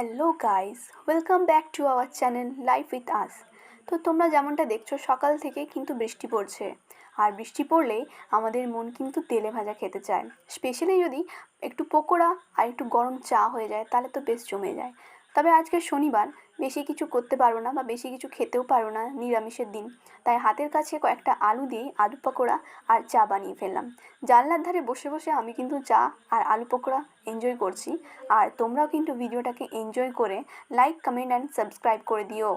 Hello guys, welcome back to our channel life with us. তো তোমরা যেমনটা দেখছো সকাল থেকে কিন্তু বৃষ্টি পড়ছে। আর বৃষ্টি পড়লেই আমাদের মন কিন্তু তেলে ভাজা খেতে চায়। স্পেশালি যদি একটু পকোড়া আর একটু গরম চা হয়ে যায় তাহলে তো বেশ জমে যায়। তবে আজকে শনিবার, বেশি কিছু করতে পারবো না বা বেশি কিছু খেতেও পারবো না, নিরামিষের দিন। তাই হাতের কাছে কয়েকটা আলু দিয়ে আলু পকোড়া আর চা বানিয়ে ফেললাম। জানলার ধারে বসে বসে আমি কিন্তু চা আর আলু পকোড়া এনজয় করছি। আর তোমরাও কিন্তু ভিডিওটাকে এনজয় করে লাইক, কমেন্ট অ্যান্ড সাবস্ক্রাইব করে দিও।